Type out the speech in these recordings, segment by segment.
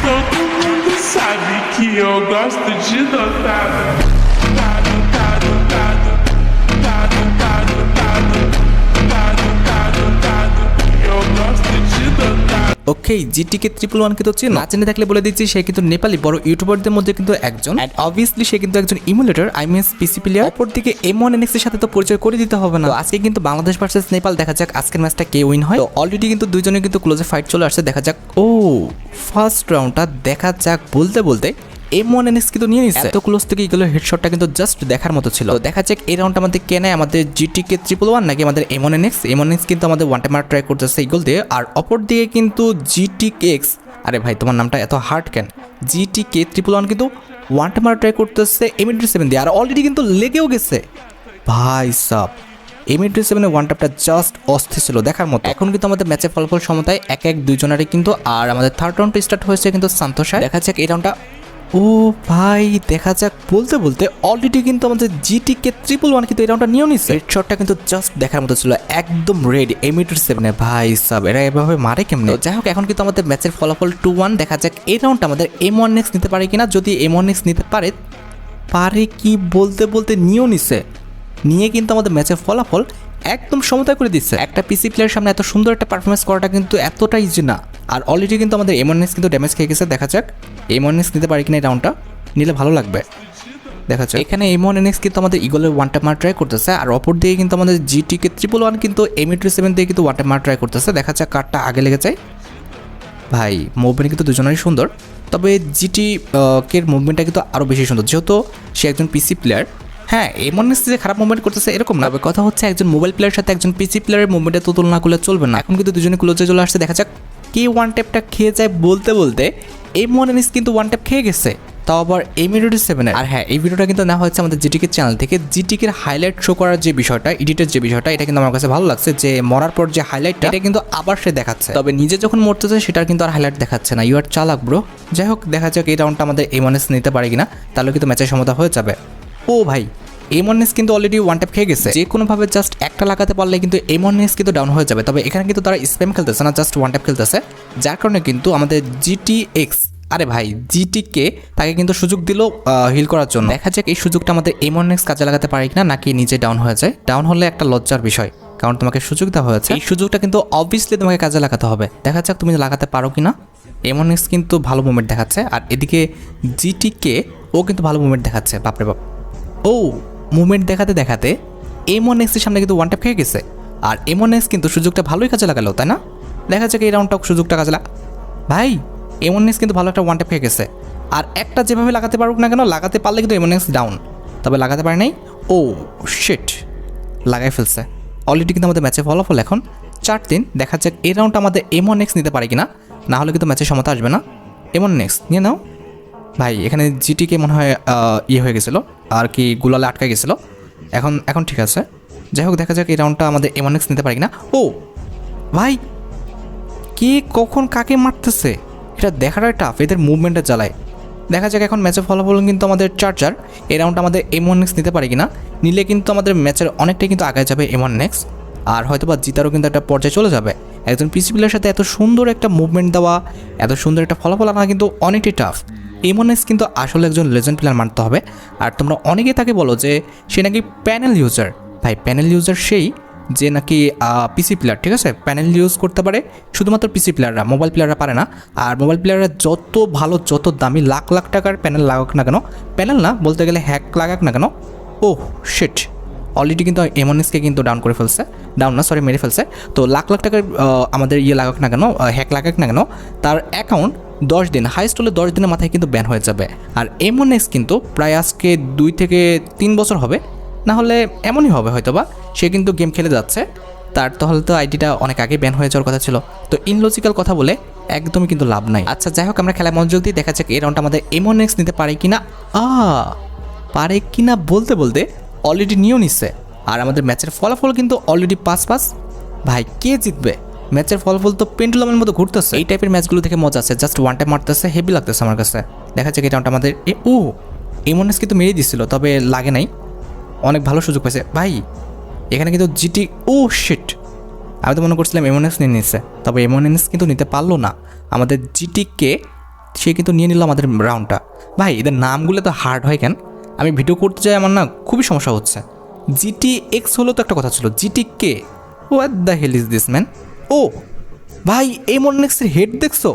Todo mundo sabe que eu gosto de dotado. Dado, dado, dado, dado, dado, dado, dado, dado, dado. Eu gosto de dotado. ওকে, জিটিকে 111 কিন্তু চেনো? না জেনে থাকলে বলে দিচ্ছি, সে কিন্তু নেপালি বড় ইউটিউবারদের মধ্যে কিন্তু একজন, এন্ড অবভিয়াসলি সে কিন্তু একজন ইমুলেটর পিসি প্লেয়ার। অপরদিকে M1NX এর সাথে তো পরিচয় করে দিতে হবে না। তো আজকে কিন্তু বাংলাদেশ ভার্সেস নেপাল, দেখা যাক আজকের ম্যাচটা কে উইন হয়। তো অলরেডি কিন্তু দুইজনে কিন্তু ক্লোজে ফাইট চলে আসছে, দেখা যাক। ও ফার্স্ট রাউন্ডটা দেখা যাক। বলতে বলতে M1NX কিন্তু নিয়ে নিচ্ছে। এত ক্লোজ থেকে এগুলো হেডশটটা কিন্তু জাস্ট দেখার মতো ছিল। তো দেখা যাক এই রাউন্ডটা আমাদের কে নেয়, আমাদের জিটিকে 111 নাকি আমাদের M1NX কিন্তু আমাদের ওয়ান টাইম ট্রাই করতেছে ইগল দিয়ে। আর অপর দিকে কিন্তু GTX, আরে ভাই তোমার নামটা এত হার্ড কেন? জিটিকে 111 কিন্তু ওয়ান টাইম ট্রাই করতেছে M87 দিয়ে, আর অলরেডি কিন্তু লেগেও গেছে ভাই সাব। M87 ওয়ান ট্যাপটা জাস্ট অস্থির ছিল, দেখার মতো। এখন কিন্তু আমাদের ম্যাচের ফলাফল সমতায় 1-1 দুইজনেরই কিন্তু। আর আমাদের থার্ড রাউন্ডটা স্টার্ট হয়েছে কিন্তু সান্তোষায়। দেখা যাক এই রাউন্ডটা। ও ভাই দেখা যাক। বলতে বলতে অলরেডি কিন্তু আমাদের জিটিকে 111 কিন্তু এই রাউন্ডটা নিয়েও নিচ্ছে। হেডশটটা কিন্তু জাস্ট দেখার মতো ছিল, একদম রেডি। M87 ভাই সাব, এরা এভাবে মারে কেমনে? যাই হোক, এখন কিন্তু আমাদের ম্যাচের ফলাফল 2-1। দেখা যাক এই রাউন্ডটা আমাদের M1NX নিতে পারে কিনা। যদি M1NX নিতে পারে কি বলতে বলতে নিয়েও নিচ্ছে, নিয়ে কিন্তু আমাদের ম্যাচের ফলাফল একদম সমতা করে দিচ্ছে। একটা পিসি প্লেয়ারের সামনে এত সুন্দর একটা পারফরমেন্স করাটা কিন্তু এতটা ইজি না। আর অলরেডি কিন্তু আমাদের M1NX কিন্তু ড্যামেজ খেয়ে গেছে। দেখা যাক M1NX নিতে পারি কিনা এই রাউন্ডটা, নিলে ভালো লাগবে। দেখা যাক এখানে M1NX কিন্তু আমাদের ইগলের ওয়ান টাইম মার ট্রাই করতেছে, আর অপর দিকে কিন্তু আমাদের জিটিকে 111 কিন্তু M87 দিয়ে কিন্তু ওয়ান টাইম মার ট্রাই করতেছে। দেখা যাক কারটা আগে লেগে যায়। ভাই মুভমেন্ট কিন্তু দুজনেরই সুন্দর, তবে জিটি কের মুভমেন্টটা কিন্তু আরও বেশি সুন্দর, যেহেতু সে একজন পিসি প্লেয়ার। হ্যাঁ, M1NX যে খারাপ মুভমেন্ট করতেছে এরকম না, কথা হচ্ছে একজন মোবাইল প্লেয়ারের সাথে একজন পিসি প্লেয়ারের মুভমেন্টের তো তুলনা করলে চলবে না। এখন কিন্তু দুজনে ক্লোজে চলে আসছে। দেখা যাক কে ওয়ান ট্যাপটা খেয়ে যায়। বলতে বলতে M1NX কিন্তু ওয়ান ট্যাপ খেয়ে গেছে, তাও আবার M87 এর। আর হ্যাঁ, এই ভিডিওটা কিন্তু নেওয়া হয়েছে আমাদের জিটিকে চ্যানেল থেকে। জিটিকের হাইলাইট শো করার যে বিষয়টা, এডিটের যে বিষয়টা, এটা কিন্তু আমার কাছে ভালো লাগছে, যে মরার পর যে হাইলাইটটা এটা কিন্তু আবার সে দেখাচ্ছে। তবে নিজে যখন মরতেছে সেটার কিন্তু আর হাইলাইট দেখাচ্ছে না। ইউ আর চালাক ব্রো। যাই হোক, দেখা যাক এই রাউন্ডটা আমাদের M1NX নিতে পারে কিনা, তাহলে কিন্তু ম্যাচের সমতা হয়ে যাবে। ও ভাই, M1NX কিন্তু অলরেডি ওয়ান ট্যাপ খেয়ে গেছে। যে কোনোভাবে জাস্ট একটা লাগাতে পারলে কিন্তু M1NX কিন্তু ডাউন হয়ে যাবে। তবে এখানে কিন্তু তারা স্প্যাম খেলতেছে না, জাস্ট ওয়ান ট্যাপ খেলতেছে, যার কারণে কিন্তু আমাদের GTX, আরে ভাই জিটিকে, তাকে কিন্তু সুযোগ দিল হিল করার জন্য। দেখা যাক এই সুযোগটা আমাদের M1NX কাজে লাগাতে পারে কিনা, নাকি নিজে ডাউন হয়ে যায়। ডাউন হলে একটা লজ্জার বিষয়, কারণ তোমাকে সুযোগ দেওয়া হয়েছে। এই সুযোগটা কিন্তু অবভিয়াসলি তোমাকে কাজে লাগাতে হবে। দেখা যাক তুমি লাগাতে পারো কিনা। M1NX কিন্তু ভালো মুভমেন্ট দেখাচ্ছে, আর এদিকে জিটিকে ও কিন্তু ভালো মুভমেন্ট দেখাচ্ছে। বাপরে বাপ, ও মুভমেন্ট দেখাতে দেখাতে M1NX এর সামনে কিন্তু ওয়ান ট্যাপ খেয়ে গেছে। আর M1NX কিন্তু সুযোগটা ভালোই কাজে লাগালো, তাই না? দেখা যাক এই রাউন্ডটা সুযোগটা কাজে ভাই M1NX কিন্তু ভালো একটা ওয়ান ট্যাপ খেয়ে গেছে। আর একটা যেভাবে লাগাতে পারুক না কেন, লাগাতে পারলে কিন্তু M1NX ডাউন, তবে লাগাতে পারে নাই। ও শিট, লাগাই ফেলছে। অলরেডি কিন্তু আমাদের ম্যাচের ফলাফল এখন 4-3। দেখা যাক এই রাউন্ডটা আমাদের M1NX নিতে পারে কিনা, না হলে কিন্তু ম্যাচের সমতা আসবে না। M1NX নিয়ে নাও ভাই। এখানে জিটিকে মনে হয় ইয়ে হয়ে গেছিলো, আর কি গুলালে আটকে গেছিলো। এখন ঠিক আছে। যাই হোক, দেখা যাক এই রাউন্ডটা আমাদের M1NX নিতে পারে কিনা। ও ভাই, কে কখন কাকে মারতেছে এটা দেখাটাই টাফ, এদের মুভমেন্টটা জ্বালায়। দেখা যাক এখন ম্যাচের ফলাফল কিন্তু আমাদের 4-4। এই রাউন্ডটা আমাদের M1NX নিতে পারে কিনা, নিলে কিন্তু আমাদের ম্যাচের অনেকটাই কিন্তু আগায় যাবে M1NX, আর হয়তো বা জিতারও কিন্তু একটা পর্যায়ে চলে যাবে। একজন পিসি প্লেয়ারের সাথে এত সুন্দর একটা মুভমেন্ট দেওয়া, এত সুন্দর একটা ফলাফল আনা কিন্তু অনেকটাই টাফ। M1NX কিন্তু আসলে একজন লেজেন্ড প্লেয়ার মানতে হবে। আর তোমরা অনেকেই তাকে বলো যে সে নাকি প্যানেল ইউজার। ভাই প্যানেল ইউজার সেই যে নাকি পিসি প্লেয়ার, ঠিক আছে? প্যানেল ইউজ করতে পারে শুধুমাত্র পিসি প্লেয়াররা, মোবাইল প্লেয়াররা পারে না। আর মোবাইল প্লেয়াররা যত ভালো, যত দামি লাখ লাখ টাকার প্যানেল লাগাক না কেন, প্যানেল না বলতে গেলে হ্যাক লাগাক না কেন, ও শিট, অলরেডি কিন্তু M1NXকে কিন্তু ডাউন করে ফেলছে, মেরে ফেলছে। তো লাখ লাখ টাকার আমাদের ইয়ে লাগাক না কেন, হ্যাক লাগাক না কেন, তার অ্যাকাউন্ট 10 দিন, হাইস্ট হলে 10 দিনের মাথায় কিন্তু ব্যান হয়ে যাবে। আর M1NX কিন্তু প্রায় আজকে 2 থেকে 3 বছর হবে, না হলে এমনই হবে হয়তো বা, সে কিন্তু গেম খেলে যাচ্ছে। তার তাহলে তো আইডিটা অনেক আগে ব্যান হয়ে যাওয়ার কথা ছিল। তো ইনলজিক্যাল কথা বলে একদমই কিন্তু লাভ নাই। আচ্ছা যাই হোক, আমরা খেলায় মনোযোগ দিয়ে দেখা যাক এই রাউন্ডটা আমাদের M1NX নিতে পারে কিনা। পারে কিনা বলতে বলতে অলরেডি নিয়েও নিচ্ছে। আর আমাদের ম্যাচের ফলাফল কিন্তু অলরেডি 5-5। ভাই কে জিতবে? ম্যাচের ফলাফল তো পেন্ডুলামের মতো ঘুরতেছে। এই টাইপের ম্যাচগুলো থেকে মজা আছে, জাস্ট ওয়ান টাইম মারতেছে, হেভি লাগতেছে আমার কাছে। দেখা যাক এই রাউন্ডটা আমাদের M1NX কিন্তু মেরে দিচ্ছিল, তবে লাগে নাই, অনেক ভালো সুযোগ পাইছে। ভাই এখানে কিন্তু জিটি, শিট, আমি তো মনে করছিলাম M1NX নিয়ে নিচ্ছে, তবে M1NX কিন্তু নিতে পারলো না। আমাদের জিটিকে সে কিন্তু নিয়ে নিল আমাদের রাউন্ডটা। ভাই এদের নামগুলো তো হার্ড হয় কেন? আমি ভিডিও করতে যাই আমার না খুবই সমস্যা হচ্ছে। GTX হলো তো একটা কথা ছিল, GTK what the hell is this man? ও ভাই M1X-এর হেড দেখছো?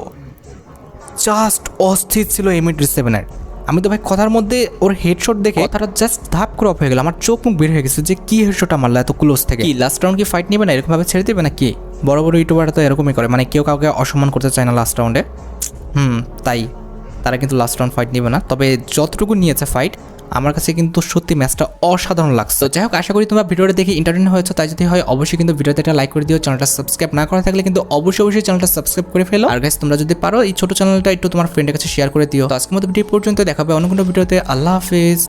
জাস্ট অস্থির ছিল M8-7-এর। আমি তো ভাই কথার মধ্যে ওর হেডশট দেখে কথাটা জাস্ট ধাপ করে অফ হয়ে গেল, আমার চোখ মুখ বের হয়ে গেছে যে কি হেডশটটা মারলো এত ক্লোজ থেকে। কি লাস্ট রাউন্ড কি ফাইট নেবে না, এরকমভাবে ছেড়ে দেবে না কি? বড় বড় ইউটিউবাররা তো এরকমই করে, মানে কেউ কাউকে অসম্মান করতে চায় না লাস্ট রাউন্ডে। তাই তারা কিন্তু লাস্ট রাউন্ড ফাইট নেবে না, তবে যতটুকু নিয়েছে ফাইট আমার কাছে কিন্তু সত্যি ম্যাচটা অসাধারণ লাগছে। তো যাই হোক, আশা করি তোমরা ভিডিওটা দেখে এন্টারটেইন হয়েছো, তাই যদি হয় অবশ্যই কিন্তু ভিডিওতে একটা লাইক করে দিও। চ্যানেলটা সাবস্ক্রাইব না করা থাকলে কিন্তু অবশ্যই চ্যানেলটা সাবস্ক্রাইব করে ফেলো। আর গাইস তোমরা যদি পারো এই ছোট চ্যানেলটা একটু তোমার ফ্রেন্ডের কাছে শেয়ার করে দিও। তো আজকের মতো ভিডিও পর্যন্ত, দেখা হবে অন্য কোনো ভিডিওতে। আল্লাহ হাফেজ।